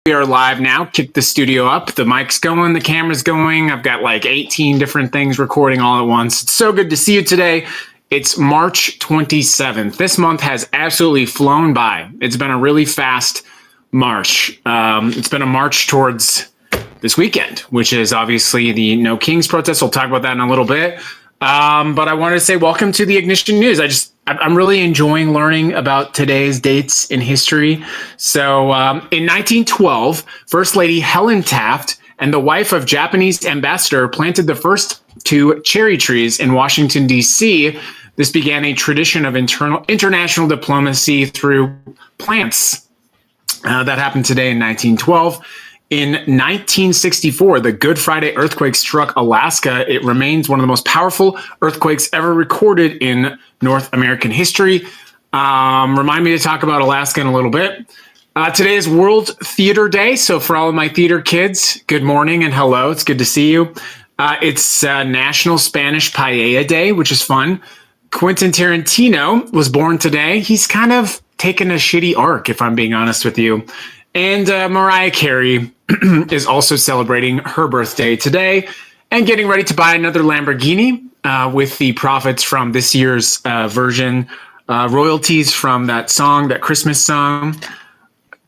We are live now. Kick the studio up. The mic's going, the camera's going. I've got like 18 different things recording all at once. It's so good to see you today. It's March 27th. This month has absolutely flown by. It's been a really fast march. It's been a march towards this weekend, which is obviously the No Kings protest. We'll talk about that in a little bit. But I wanted to say welcome to the Ignition News. I'm really enjoying learning about today's dates in history. So in 1912, First Lady Helen Taft and the wife of Japanese ambassador planted the first 2 cherry trees in Washington, D.C. This began a tradition of international diplomacy through plants. That happened today in 1912. In 1964, the Good Friday earthquake struck Alaska. It remains one of the most powerful earthquakes ever recorded in North American history. Remind me to talk about Alaska in a little bit. Today is World Theater Day. So for all of my theater kids, good morning and hello. It's good to see you. It's National Spanish Paella Day, which is fun. Quentin Tarantino was born today. He's kind of taken a shitty arc, if I'm being honest with you. And Mariah Carey is also celebrating her birthday today and getting ready to buy another Lamborghini with the profits from this year's version, royalties from that song, that Christmas song.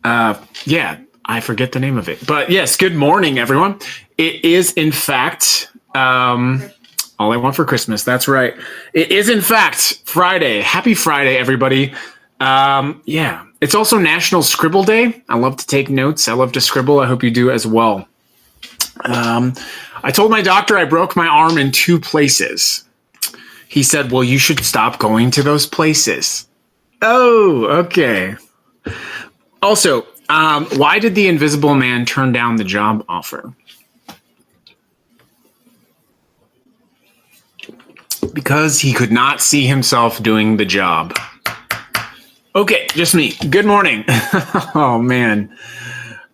Yeah, I forget the name of it. But yes, good morning, everyone. It is, in fact, all I want for Christmas. That's right. It is, in fact, Friday. Happy Friday, everybody. Yeah. It's also National Scribble Day. I love to take notes. I love to scribble. I hope you do as well. I told my doctor I broke my arm in 2 places. He said, well, you should stop going to those places. Oh, okay. Also, why did the Invisible Man turn down the job offer? Because he could not see himself doing the job. Okay, just me. Good morning. Oh, man.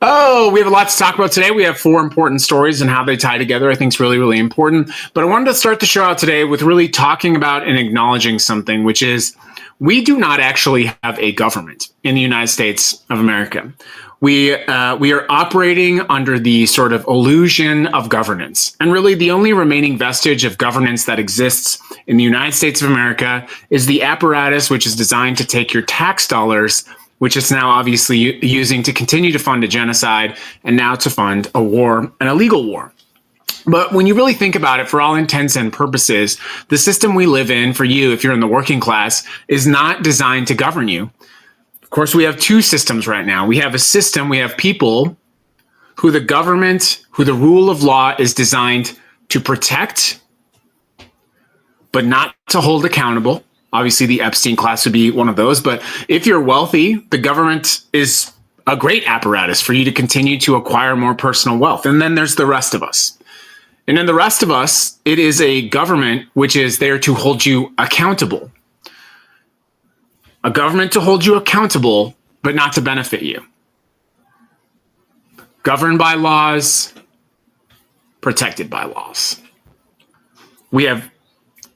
Oh, we have a lot to talk about today. We have 4 important stories and how they tie together. I think it's really, really important. But I wanted to start the show out today with really talking about and acknowledging something, which is we do not actually have a government in the United States of America. We are operating under the sort of illusion of governance. And really the only remaining vestige of governance that exists in the United States of America is the apparatus which is designed to take your tax dollars, which it's now obviously using to continue to fund a genocide and now to fund a war, an illegal war. But when you really think about it, for all intents and purposes, the system we live in for you, if you're in the working class, is not designed to govern you. Of course, we have 2 systems right now. We have a system, we have people who the government, who the rule of law is designed to protect, but not to hold accountable. Obviously, the Epstein class would be one of those. But if you're wealthy, the government is a great apparatus for you to continue to acquire more personal wealth. And then there's the rest of us. And then the rest of us, it is a government which is there to hold you accountable. A government to hold you accountable, but not to benefit you. Governed by laws, protected by laws. We have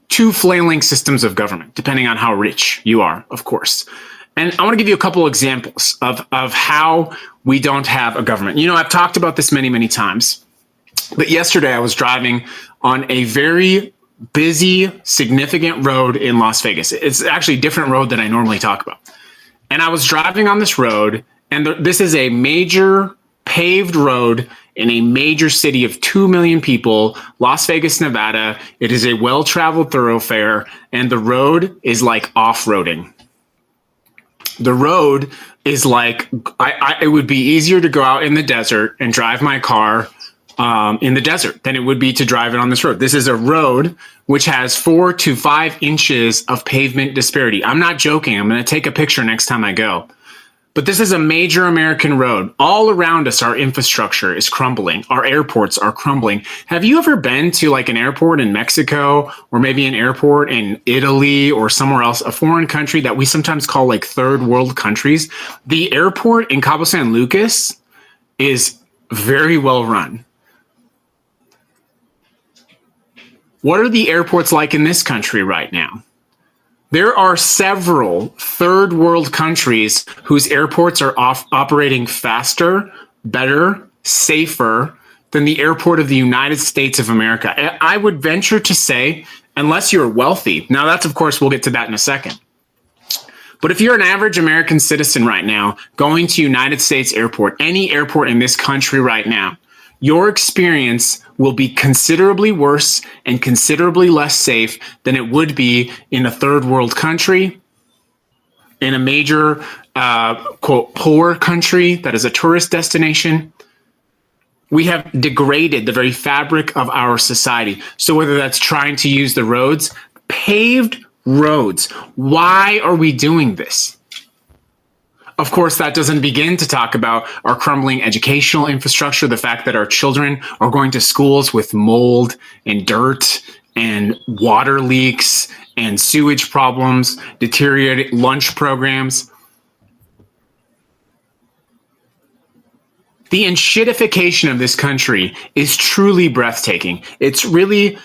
2 flailing systems of government, depending on how rich you are, of course. And I want to give you a couple examples of how we don't have a government. You know, I've talked about this many, many times. But yesterday I was driving on a very busy, significant road in Las Vegas. It's actually a different road than I normally talk about. And I was driving on this road, and this is a major paved road in a major city of 2 million people, Las Vegas, Nevada. It is a well-traveled thoroughfare, and the road is like off-roading. The road is like, it would be easier to go out in the desert and drive my car in the desert than it would be to drive it on this road. This is a road which has 4 to 5 inches of pavement disparity. I'm not joking. I'm going to take a picture next time I go. But this is a major American road. All around us, our infrastructure is crumbling. Our airports are crumbling. Have you ever been to like an airport in Mexico or maybe an airport in Italy or somewhere else, a foreign country that we sometimes call like third world countries? The airport in Cabo San Lucas is very well run. What are the airports like in this country right now? There are several third world countries whose airports are operating faster, better, safer than the airport of the United States of America. I would venture to say, unless you're wealthy. Now, that's, of course, we'll get to that in a second. But if you're an average American citizen right now, going to United States airport, any airport in this country right now, your experience will be considerably worse and considerably less safe than it would be in a third world country, in a major, quote, poor country that is a tourist destination. We have degraded the very fabric of our society. So whether that's trying to use the roads, paved roads, why are we doing this? Of course, that doesn't begin to talk about our crumbling educational infrastructure, the fact that our children are going to schools with mold and dirt and water leaks and sewage problems, deteriorated lunch programs. The enshittification of this country is truly breathtaking. It's really,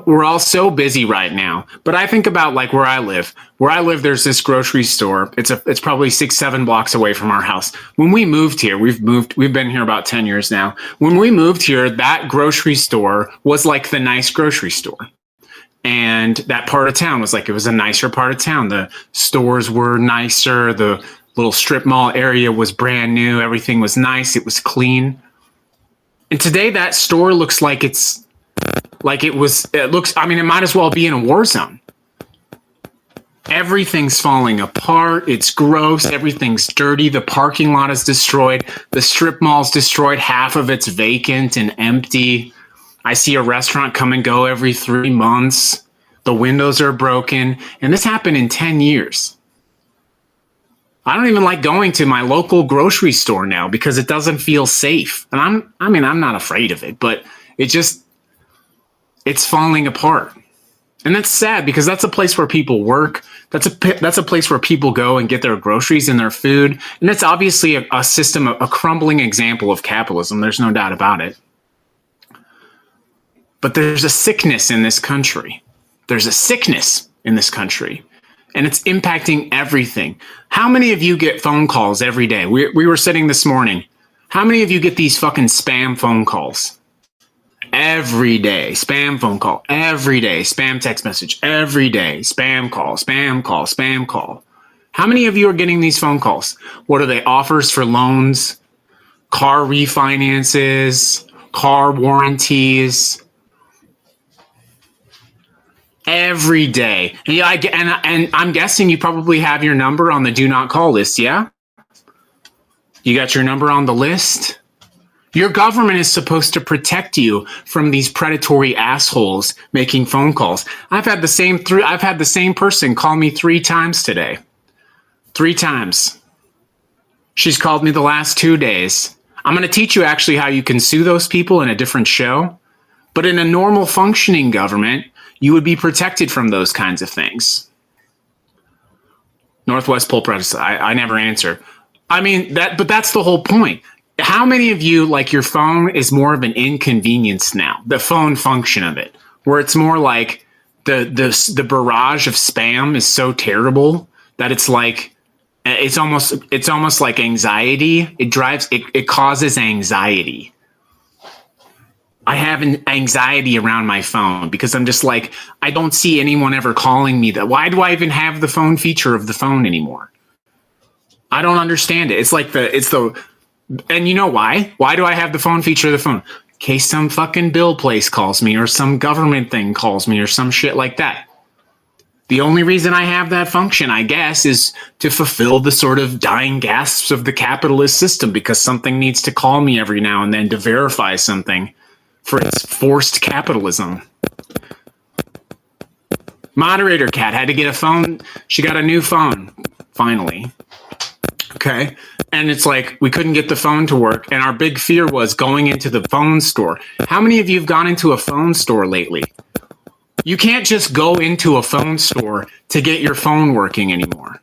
we're all so busy right now, but I think about like where I live. Where I live, there's this grocery store. It's probably 6-7 blocks away from our house. When we moved here, we've been here about 10 years now. When we moved here, that grocery store was like the nice grocery store. And that part of town was like, it was a nicer part of town. The stores were nicer. The little strip mall area was brand new. Everything was nice. It was clean. And today that store looks like it might as well be in a war zone. Everything's falling apart. It's gross. Everything's dirty. The parking lot is destroyed. The strip mall's destroyed. Half of it's vacant and empty. I see a restaurant come and go every 3 months. The windows are broken. And this happened in 10 years. I don't even like going to my local grocery store now because it doesn't feel safe. And I'm not afraid of it, but it's falling apart. And that's sad because that's a place where people work. That's a place where people go and get their groceries and their food. And that's obviously a system, a crumbling example of capitalism. There's no doubt about it. But there's a sickness in this country. There's a sickness in this country. And it's impacting everything. How many of you get phone calls every day? We were sitting this morning. How many of you get these fucking spam phone calls? Every day. Spam phone call. Every day. Spam text message. Every day. Spam call. Spam call. Spam call. How many of you are getting these phone calls? What are they? Offers for loans? Car refinances? Car warranties? Every day. And I'm guessing you probably have your number on the do not call list, yeah? You got your number on the list? Your government is supposed to protect you from these predatory assholes making phone calls. I've had the same person call me 3 times today. 3 times. She's called me the last 2 days. I'm going to teach you actually how you can sue those people in a different show. But in a normal functioning government, you would be protected from those kinds of things. Northwest Pole Press, I never answer. But that's the whole point. How many of you, like, your phone is more of an inconvenience now? The phone function of it, where it's more like the barrage of spam is so terrible that it's like, it's almost like anxiety. It causes anxiety. I have an anxiety around my phone because I'm just like, I don't see anyone ever calling me that. Why do I even have the phone feature of the phone anymore? I don't understand it. And you know why? Why do I have the phone feature of the phone? In case some fucking bill place calls me or some government thing calls me or some shit like that. The only reason I have that function, I guess, is to fulfill the sort of dying gasps of the capitalist system because something needs to call me every now and then to verify something. For its forced capitalism. Moderator Cat had to get a phone. She got a new phone, finally. Okay. And it's like, we couldn't get the phone to work. And our big fear was going into the phone store. How many of you have gone into a phone store lately? You can't just go into a phone store to get your phone working anymore.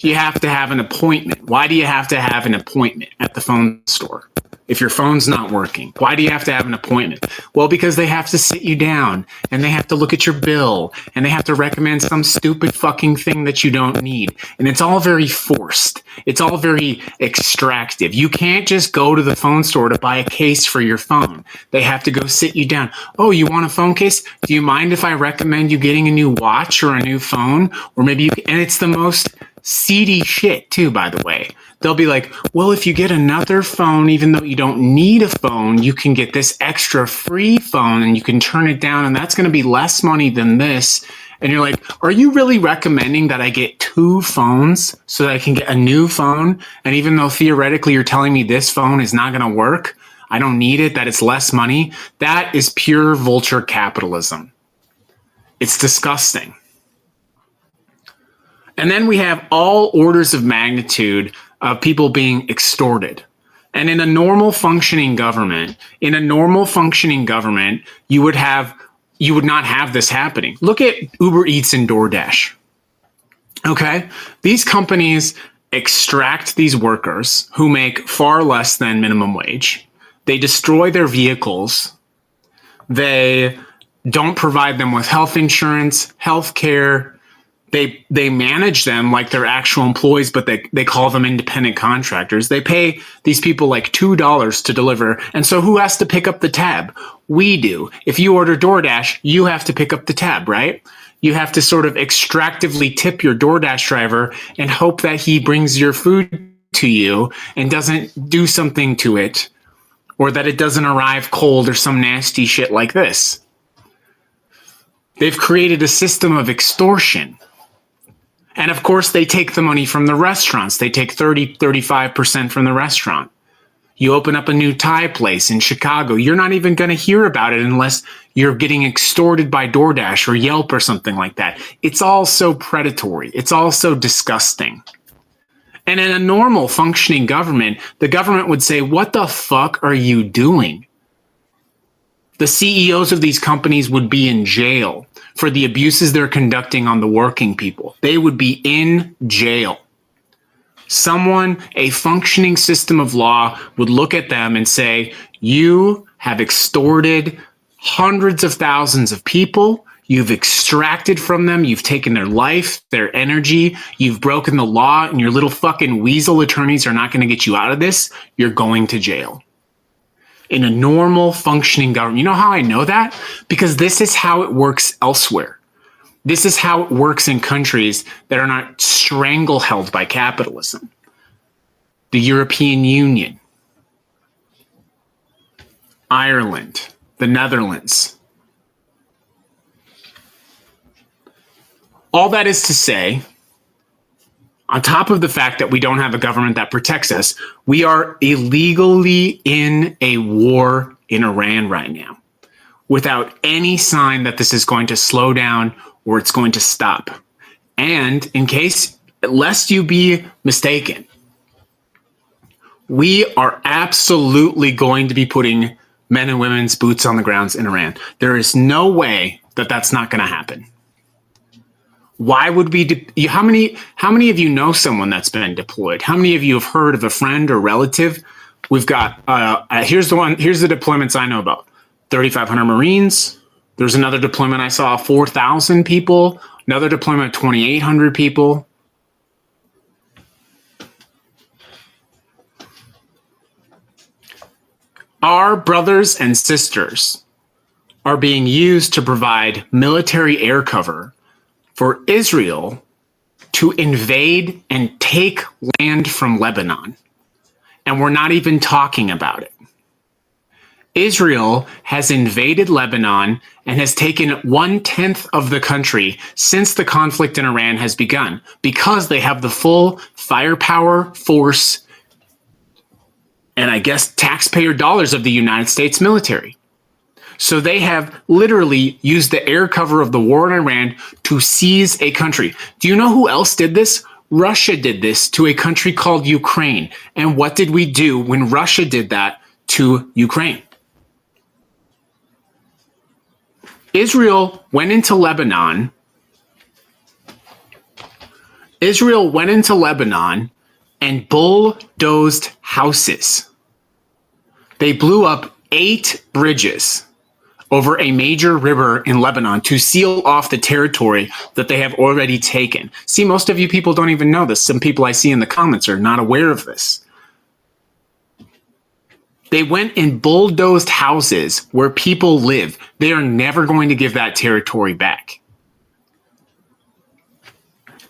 You have to have an appointment. Why do you have to have an appointment at the phone store? if your phone's not working? Why do you have to have an appointment? Well, because they have to sit you down and they have to look at your bill and they have to recommend some stupid fucking thing that you don't need. And it's all very forced. It's all very extractive. You can't just go to the phone store to buy a case for your phone. They have to go sit you down. Oh, you want a phone case? Do you mind if I recommend you getting a new watch or a new phone? Or maybe you, and it's the most seedy shit too, by the way. They'll be like, well, if you get another phone, even though you don't need a phone, you can get this extra free phone and you can turn it down and that's going to be less money than this. And you're like, are you really recommending that I get 2 phones so that I can get a new phone? And even though theoretically you're telling me this phone is not going to work, I don't need it, that it's less money. That is pure vulture capitalism. It's disgusting. And then we have all orders of magnitude of people being extorted. And in a normal functioning government, you would not have this happening. Look at Uber Eats and DoorDash. Okay? These companies extract these workers who make far less than minimum wage. They destroy their vehicles. They don't provide them with health insurance, health care. They manage them like they're actual employees, but they call them independent contractors. They pay these people like $2 to deliver. And so who has to pick up the tab? We do. If you order DoorDash, you have to pick up the tab, right? You have to sort of extractively tip your DoorDash driver and hope that he brings your food to you and doesn't do something to it, or that it doesn't arrive cold or some nasty shit like this. They've created a system of extortion. And of course, they take the money from the restaurants. They take 35% from the restaurant. You open up a new Thai place in Chicago, you're not even going to hear about it unless you're getting extorted by DoorDash or Yelp or something like that. It's all so predatory. It's all so disgusting. And in a normal functioning government, the government would say, what the fuck are you doing? The CEOs of these companies would be in jail for the abuses they're conducting on the working people. They would be in jail. A functioning system of law would look at them and say, you have extorted hundreds of thousands of people. You've extracted from them. You've taken their life, their energy. You've broken the law, and your little fucking weasel attorneys are not going to get you out of this. You're going to jail. In a normal functioning government. You know how I know that? Because this is how it works elsewhere. This is how it works in countries that are not strangle-held by capitalism. The European Union, Ireland, the Netherlands. All that is to say, on top of the fact that we don't have a government that protects us, we are illegally in a war in Iran right now, without any sign that this is going to slow down or it's going to stop. And in case, lest you be mistaken, we are absolutely going to be putting men and women's boots on the ground in Iran. There is no way that that's not going to happen. Why would we? How many of you know someone that's been deployed? How many of you have heard of a friend or relative? We've got here's the deployments I know about: 3,500 Marines. There's another deployment I saw, 4,000 people. Another deployment, 2,800 people. Our brothers and sisters are being used to provide military air cover for Israel to invade and take land from Lebanon. And we're not even talking about it. Israel has invaded Lebanon and has taken 1/10 of the country since the conflict in Iran has begun, because they have the full firepower, force, and I guess taxpayer dollars of the United States military. So they have literally used the air cover of the war in Iran to seize a country. Do you know who else did this? Russia did this to a country called Ukraine. And what did we do when Russia did that to Ukraine? Israel went into Lebanon. And bulldozed houses. They blew up 8 bridges over a major river in Lebanon to seal off the territory that they have already taken. See, most of you people don't even know this. Some people I see in the comments are not aware of this. They went and bulldozed houses where people live. They are never going to give that territory back.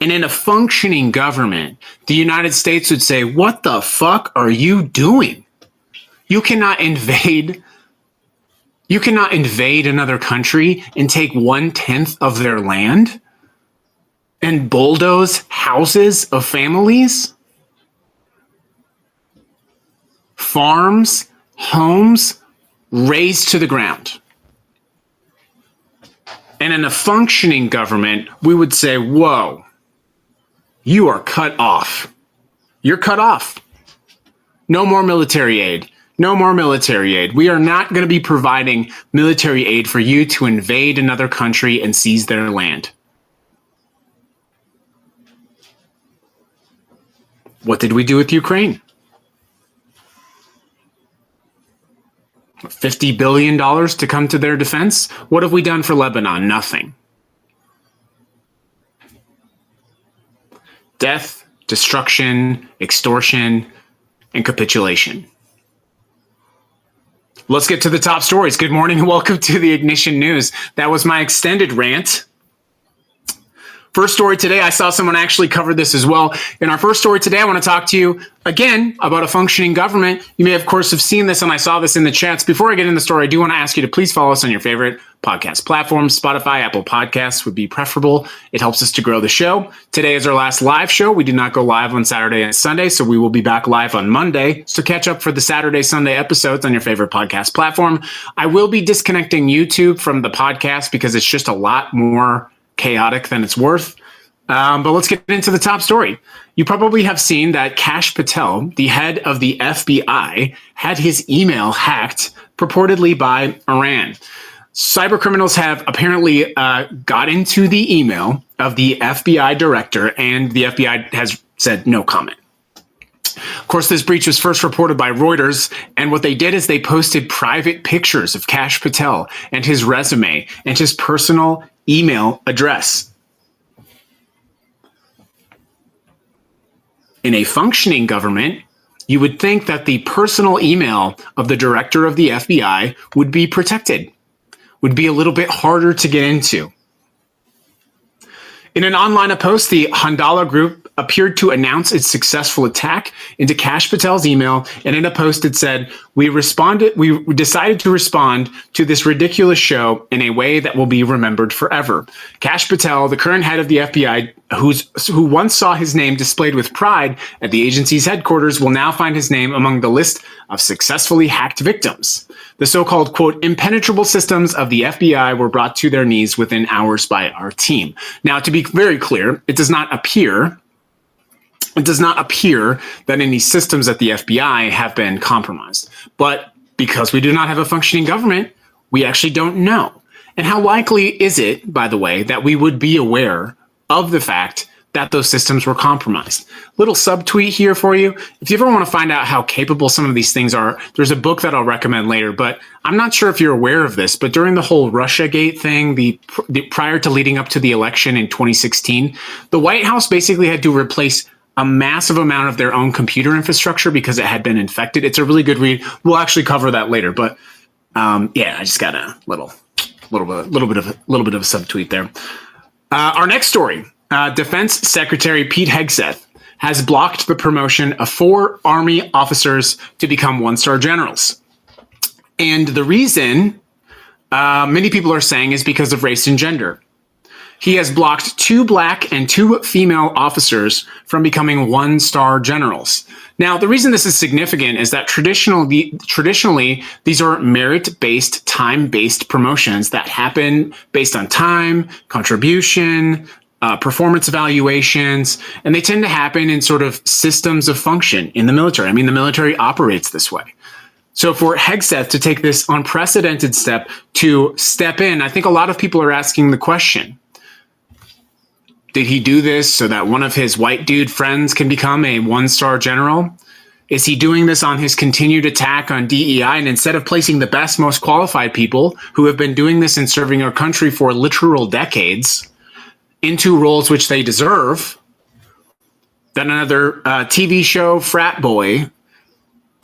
And in a functioning government, the United States would say, what the fuck are you doing? You cannot invade another country and take 1/10 of their land and bulldoze houses of families, farms, homes, razed to the ground. And in a functioning government, we would say, whoa, you are cut off. You're cut off. No more military aid. No more military aid. We are not going to be providing military aid for you to invade another country and seize their land. What did we do with Ukraine? $50 billion to come to their defense? What have we done for Lebanon? Nothing. Death, destruction, extortion, and capitulation. Let's get to the top stories. Good morning and welcome to the Ignition News. That was my extended rant. First story today, I saw someone actually cover this as well. In our first story today, I want to talk to you again about a functioning government. You may, of course, have seen this, and I saw this in the chats. Before I get in the story, I do want to ask you to please follow us on your favorite podcast platforms. Spotify, Apple Podcasts would be preferable. It helps us to grow the show. Today is our last live show. We did not go live on Saturday and Sunday, so we will be back live on Monday. So catch up for the Saturday, Sunday episodes on your favorite podcast platform. I will be disconnecting YouTube from the podcast because it's just a lot more chaotic than it's worth. But let's get into the top story. You probably have seen that Kash Patel, the head of the FBI, had his email hacked purportedly by Iran. Cyber criminals have apparently got into the email of the FBI director, and the FBI has said no comment. Of course, this breach was first reported by Reuters, and what they did is they posted private pictures of Kash Patel and his resume and his personal email address. In a functioning government, you would think that the personal email of the director of the FBI would be protected, would be a little bit harder to get into. In an online post, the Handala Group appeared to announce its successful attack into Kash Patel's email, and in a post it said, we decided to respond to this ridiculous show in a way that will be remembered forever. Kash Patel, the current head of the FBI, who once saw his name displayed with pride at the agency's headquarters, will now find his name among the list of successfully hacked victims. The so-called, quote, impenetrable systems of the FBI were brought to their knees within hours by our team. Now, to be very clear, it does not appear that any systems at the FBI have been compromised. But because we do not have a functioning government, we actually don't know. And how likely is it, by the way, that we would be aware of the fact that those systems were compromised? Little subtweet here for you. If you ever want to find out how capable some of these things are, there's a book that I'll recommend later, but I'm not sure if you're aware of this, but during the whole Russiagate thing, the prior to leading up to the election in 2016, the White House basically had to replace a massive amount of their own computer infrastructure because it had been infected. It's a really good read. We'll actually cover that later, but yeah, I just got a little bit of a subtweet there. Our next story. Defense Secretary Pete Hegseth has blocked the promotion of 4 Army officers to become one-star generals. And the reason many people are saying is because of race and gender. He has blocked 2 black and 2 female officers from becoming one-star generals. Now, the reason this is significant is that traditionally, these are merit-based, time-based promotions that happen based on time, contribution, performance evaluations, and they tend to happen in sort of systems of function in the military. I mean, the military operates this way. So for Hegseth to take this unprecedented step to step in, I think a lot of people are asking the question, did he do this so that one of his white dude friends can become a one-star general? Is he doing this on his continued attack on DEI? And instead of placing the best, most qualified people who have been doing this and serving our country for literal decades into roles which they deserve, then another TV show frat boy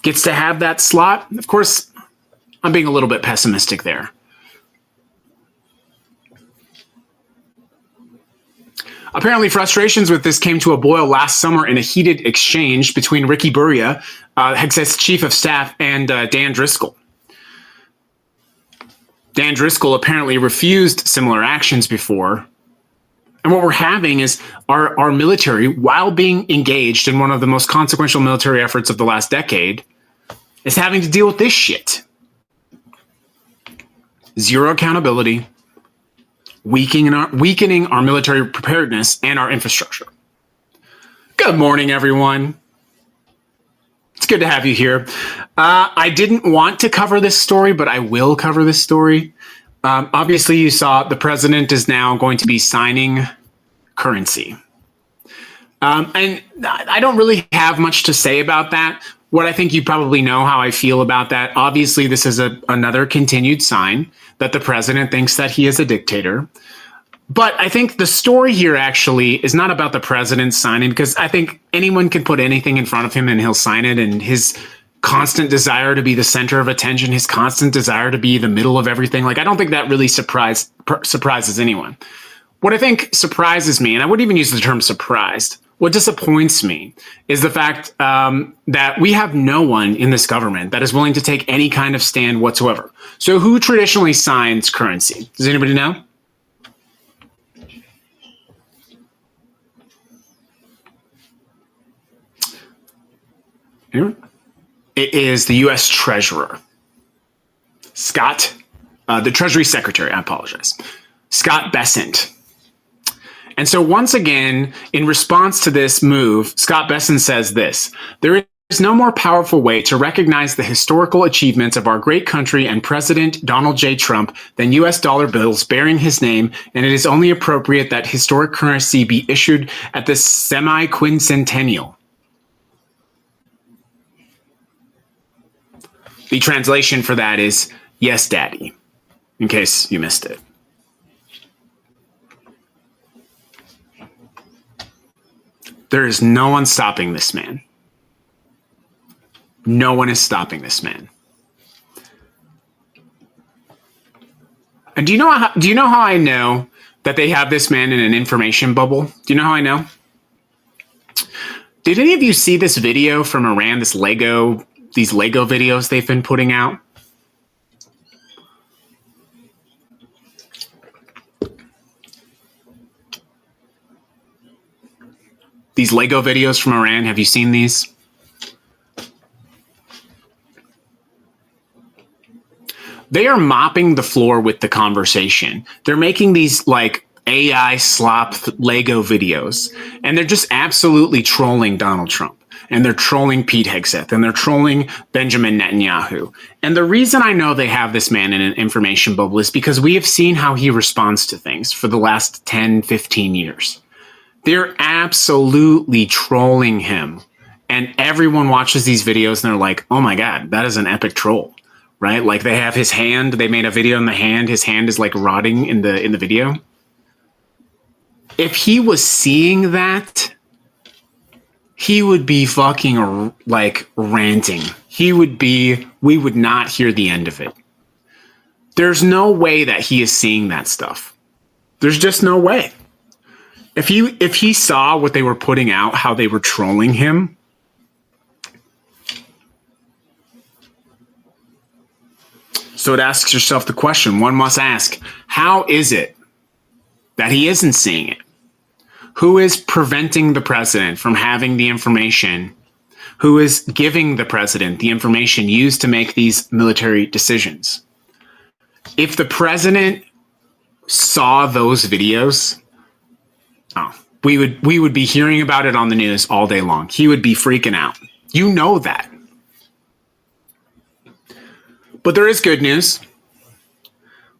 gets to have that slot? Of course, I'm being a little bit pessimistic there. Apparently, frustrations with this came to a boil last summer in a heated exchange between Ricky Buria, Hexet's chief of staff, and Dan Driscoll. Dan Driscoll apparently refused similar actions before. And what we're having is our military, while being engaged in one of the most consequential military efforts of the last decade, is having to deal with this shit. Zero accountability, weakening our military preparedness and our infrastructure. Good morning, everyone. It's good to have you here. I didn't want to cover this story, but I will cover this story. Obviously, you saw the president is now going to be signing currency. And I don't really have much to say about that. What I think you probably know how I feel about that. Obviously, this is another continued sign that the president thinks that he is a dictator. But I think the story here actually is not about the president signing, because I think anyone can put anything in front of him and he'll sign it. And his constant desire to be the center of attention, his constant desire to be the middle of everything, like I don't think that really surprises anyone. What I think surprises me, and I wouldn't even use the term surprised, what disappoints me is the fact that we have no one in this government that is willing to take any kind of stand whatsoever. So who traditionally signs currency? Does anybody know? Anyone? It is the U.S. Treasurer, Scott, the Treasury Secretary, I apologize, Scott Bessent. And so once again, in response to this move, Scott Bessent says this: there is no more powerful way to recognize the historical achievements of our great country and President Donald J. Trump than U.S. dollar bills bearing his name, and it is only appropriate that historic currency be issued at the semi-quincentennial. The translation for that is, yes, daddy, in case you missed it. There is no one stopping this man. No one is stopping this man. And do you know how I know that they have this man in an information bubble? Do you know how I know? Did any of you see this video from Iran, these Lego videos they've been putting out? These Lego videos from Iran, have you seen these? They are mopping the floor with the conversation. They're making these like AI slop Lego videos, and they're just absolutely trolling Donald Trump. And they're trolling Pete Hegseth, and they're trolling Benjamin Netanyahu. And the reason I know they have this man in an information bubble is because we have seen how he responds to things for the last 10, 15 years. They're absolutely trolling him. And everyone watches these videos and they're like, oh my God, that is an epic troll, right? Like they have his hand, they made a video on the hand. His hand is like rotting in the video. If he was seeing that, he would be fucking like ranting. We would not hear the end of it. There's no way that he is seeing that stuff. There's just no way. If he saw what they were putting out, how they were trolling him, so it asks yourself the question, one must ask, how is it that he isn't seeing it? Who is preventing the president from having the information? Who is giving the president the information used to make these military decisions? If the president saw those videos, we would be hearing about it on the news all day long. He would be freaking out. You know that. But there is good news.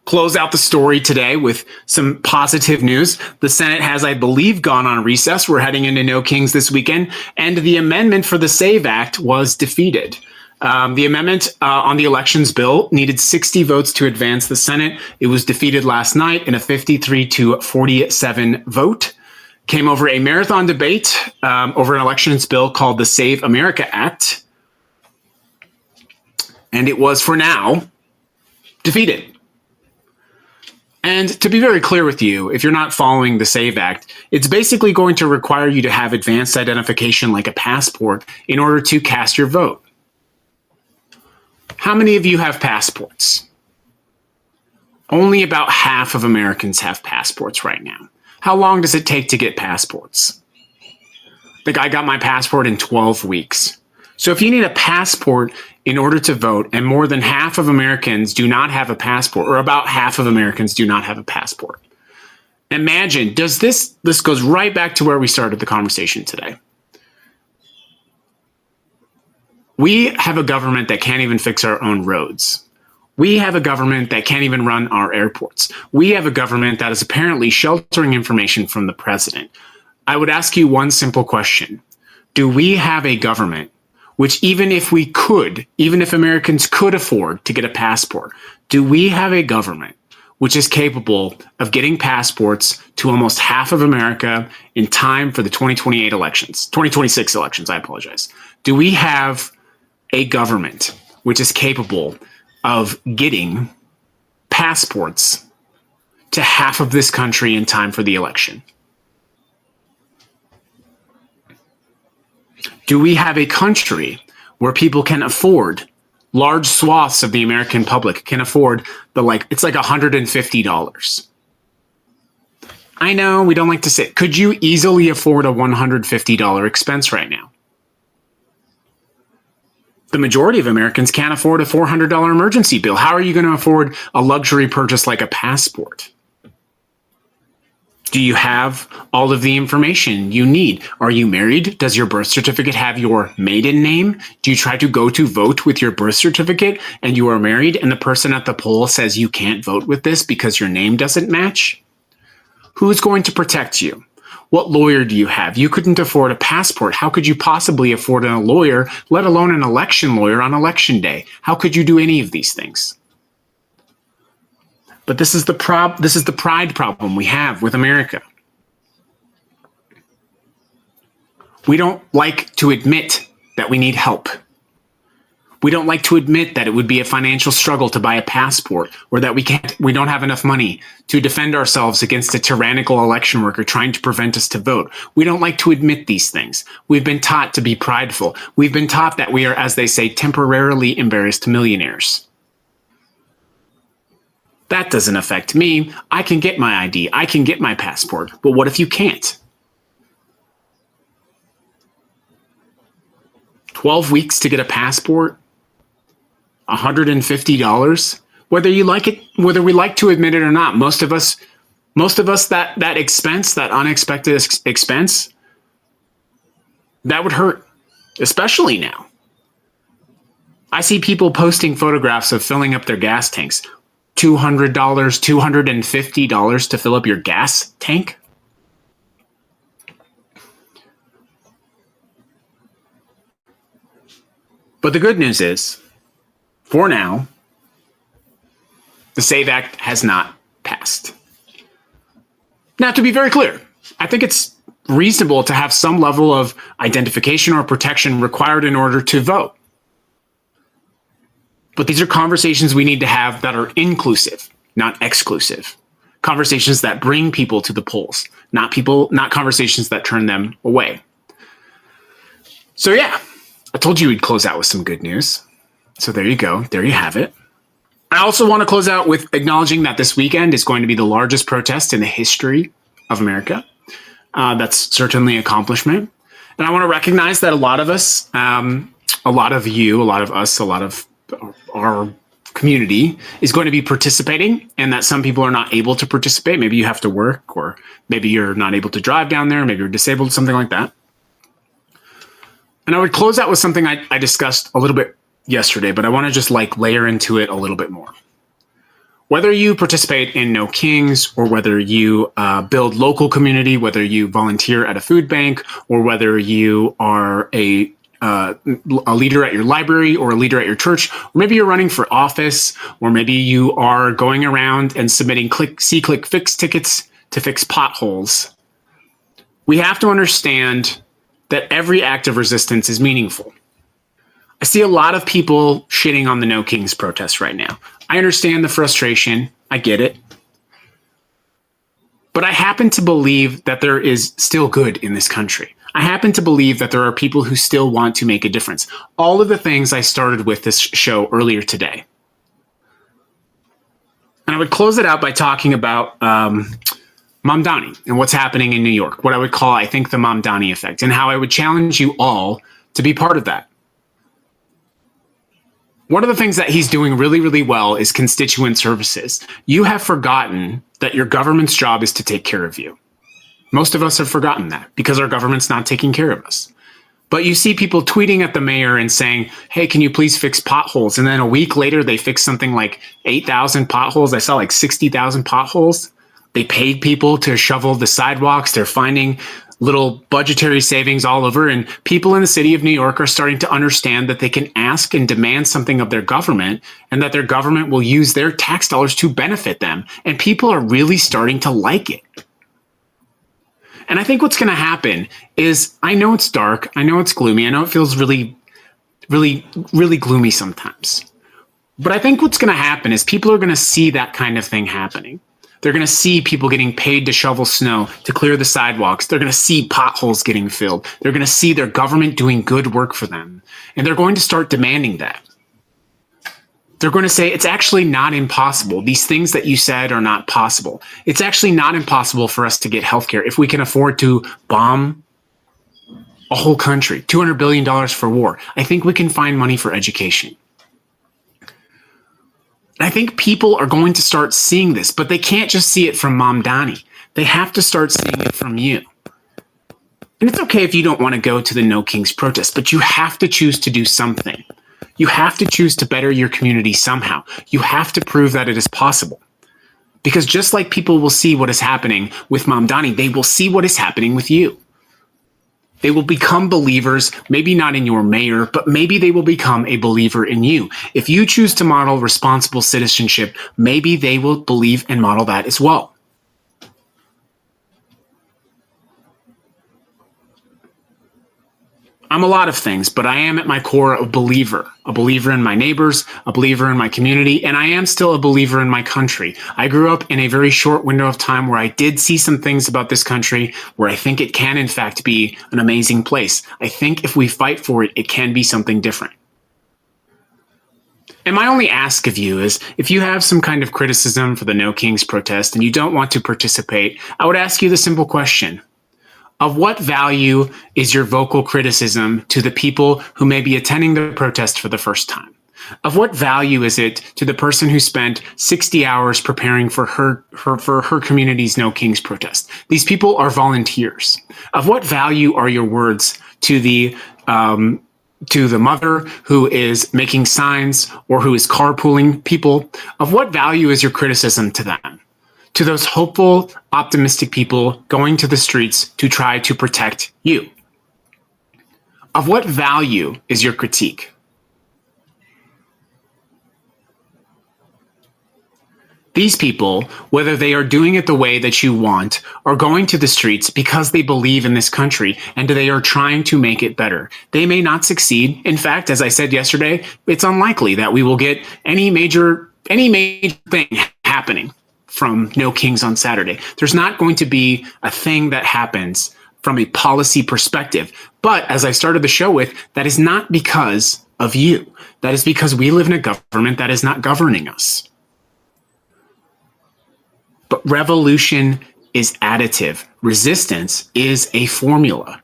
close out the story today with some positive news. The Senate has, I believe, gone on recess. We're heading into No Kings this weekend, and the amendment for the SAVE Act was defeated. The amendment on the elections bill needed 60 votes to advance the Senate. It was defeated last night in a 53-47 vote. Came over a marathon debate over an elections bill called the Save America Act. And it was, for now, defeated. And to be very clear with you, if you're not following the SAVE Act, it's basically going to require you to have advanced identification like a passport in order to cast your vote. How many of you have passports? Only about half of Americans have passports right now. How long does it take to get passports? I got my passport in 12 weeks. So if you need a passport in order to vote, and more than half of Americans do not have a passport, or about half of Americans do not have a passport. Imagine, this goes right back to where we started the conversation today. We have a government that can't even fix our own roads. We have a government that can't even run our airports. We have a government that is apparently sheltering information from the president. I would ask you one simple question. Do we have a government which, even if Americans could afford to get a passport, do we have a government which is capable of getting passports to almost half of America in time for the 2026 elections, I apologize. Do we have a government which is capable of getting passports to half of this country in time for the election? Do we have a country where people can afford, large swaths of the American public can afford it's like $150? I know we don't like to say it. Could you easily afford a $150 expense right now? The majority of Americans can't afford a $400 emergency bill. How are you going to afford a luxury purchase like a passport? Do you have all of the information you need? Are you married? Does your birth certificate have your maiden name? Do you try to go to vote with your birth certificate and you are married and the person at the poll says you can't vote with this because your name doesn't match? Who's going to protect you? What lawyer do you have? You couldn't afford a passport. How could you possibly afford a lawyer, let alone an election lawyer on election day? How could you do any of these things? But this is the pride problem we have with America. We don't like to admit that we need help. We don't like to admit that it would be a financial struggle to buy a passport, or that we don't have enough money to defend ourselves against a tyrannical election worker trying to prevent us to vote. We don't like to admit these things. We've been taught to be prideful. We've been taught that we are, as they say, temporarily embarrassed millionaires. That doesn't affect me. I can get my ID. I can get my passport. But what if you can't? 12 weeks to get a passport? $150? Whether you like it, whether we like to admit it or not, most of us that expense, that unexpected expense, that would hurt, especially now. I see people posting photographs of filling up their gas tanks. $200, $250 to fill up your gas tank? But the good news is, for now, the SAVE Act has not passed. Now, to be very clear, I think it's reasonable to have some level of identification or protection required in order to vote. But these are conversations we need to have that are inclusive, not exclusive. Conversations that bring people to the polls, not conversations that turn them away. So yeah, I told you we'd close out with some good news. So there you go. There you have it. I also want to close out with acknowledging that this weekend is going to be the largest protest in the history of America. That's certainly an accomplishment. And I want to recognize that a lot of us, a lot of you, a lot of us, a lot of our community is going to be participating, and that some people are not able to participate. Maybe you have to work, or maybe you're not able to drive down there. Maybe you're disabled, something like that. And I would close out with something I discussed a little bit yesterday, but I want to just layer into it a little bit more. Whether you participate in No Kings, or whether you build local community, whether you volunteer at a food bank, or whether you are a leader at your library or a leader at your church, or maybe you're running for office, or maybe you are going around and submitting click fix tickets to fix potholes, we have to understand that every act of resistance is meaningful. I see a lot of people shitting on the No Kings protests right now. I understand the frustration. I get it. But I happen to believe that there is still good in this country. I happen to believe that there are people who still want to make a difference. All of the things I started with this show earlier today. And I would close it out by talking about Mamdani and what's happening in New York, what I would call, I think, the Mamdani effect, and how I would challenge you all to be part of that. One of the things that he's doing really, really well is constituent services. You have forgotten that your government's job is to take care of you. Most of us have forgotten that because our government's not taking care of us. But you see people tweeting at the mayor and saying, hey, can you please fix potholes? And then a week later, they fix something like 8,000 potholes. I saw like 60,000 potholes. They paid people to shovel the sidewalks. They're finding little budgetary savings all over. And people in the city of New York are starting to understand that they can ask and demand something of their government, and that their government will use their tax dollars to benefit them. And people are really starting to like it. And I think what's going to happen is, I know it's dark. I know it's gloomy. I know it feels really, really, really gloomy sometimes. But I think what's going to happen is people are going to see that kind of thing happening. They're going to see people getting paid to shovel snow, to clear the sidewalks. They're going to see potholes getting filled. They're going to see their government doing good work for them. And they're going to start demanding that. They're going to say, it's actually not impossible. These things that you said are not possible. It's actually not impossible for us to get healthcare if we can afford to bomb a whole country, $200 billion for war. I think we can find money for education. I think people are going to start seeing this, but they can't just see it from Mamdani. They have to start seeing it from you. And it's okay if you don't want to go to the No Kings protest, but you have to choose to do something. You have to choose to better your community somehow. You have to prove that it is possible. Because just like people will see what is happening with Mamdani, they will see what is happening with you. They will become believers, maybe not in your mayor, but maybe they will become a believer in you. If you choose to model responsible citizenship, maybe they will believe and model that as well. I'm a lot of things, but I am at my core a believer in my neighbors, a believer in my community, and I am still a believer in my country. I grew up in a very short window of time where I did see some things about this country where I think it can, in fact, be an amazing place. I think if we fight for it, it can be something different. And my only ask of you is, if you have some kind of criticism for the No Kings protest and you don't want to participate, I would ask you the simple question. Of what value is your vocal criticism to the people who may be attending the protest for the first time? Of what value is it to the person who spent 60 hours preparing for her community's No Kings protest? These people are volunteers. Of what value are your words to the mother who is making signs or who is carpooling people? Of what value is your criticism to them? To those hopeful, optimistic people going to the streets to try to protect you? Of what value is your critique? These people, whether they are doing it the way that you want, are going to the streets because they believe in this country and they are trying to make it better. They may not succeed. In fact, as I said yesterday, it's unlikely that we will get any major thing happening from No Kings on Saturday. There's not going to be a thing that happens from a policy perspective. But as I started the show with, that is not because of you. That is because we live in a government that is not governing us. But revolution is additive. Resistance is a formula.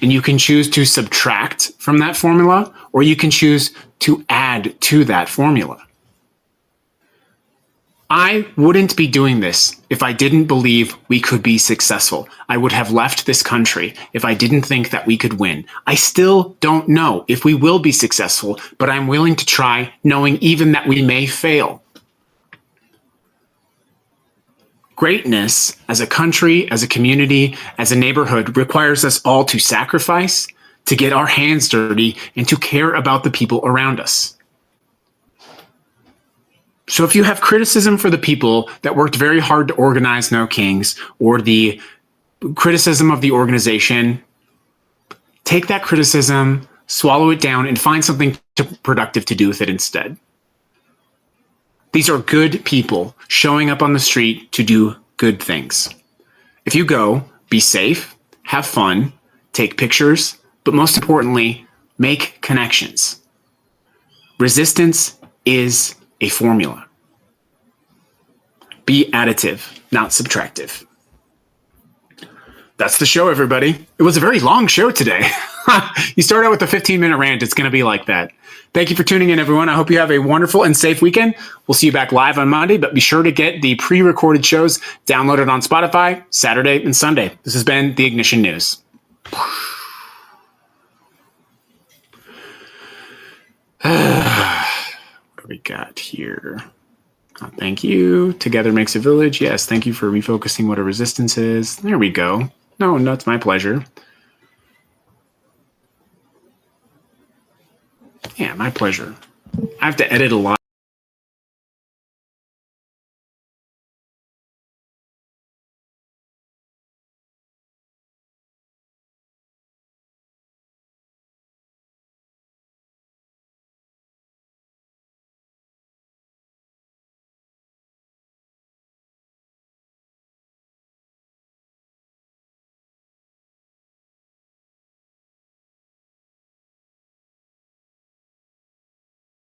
And you can choose to subtract from that formula, or you can choose to add to that formula. I wouldn't be doing this if I didn't believe we could be successful. I would have left this country if I didn't think that we could win. I still don't know if we will be successful, but I'm willing to try, knowing even that we may fail. Greatness as a country, as a community, as a neighborhood requires us all to sacrifice, to get our hands dirty, and to care about the people around us. So if you have criticism for the people that worked very hard to organize No Kings, or the criticism of the organization, take that criticism, swallow it down, and find something productive to do with it instead. These are good people showing up on the street to do good things. If you go, be safe, have fun, take pictures, but most importantly, make connections. Resistance is a formula. Be additive, not subtractive. That's the show, everybody. It was a very long show today. You start out with a 15-minute rant. It's going to be like that. Thank you for tuning in, everyone. I hope you have a wonderful and safe weekend. We'll see you back live on Monday, but be sure to get the pre-recorded shows downloaded on Spotify Saturday and Sunday. This has been the Ignition News. What do we got here? Thank you. Together makes a village. Yes, thank you for refocusing what a resistance is. There we go. No, it's my pleasure. Yeah, my pleasure. I have to edit a lot.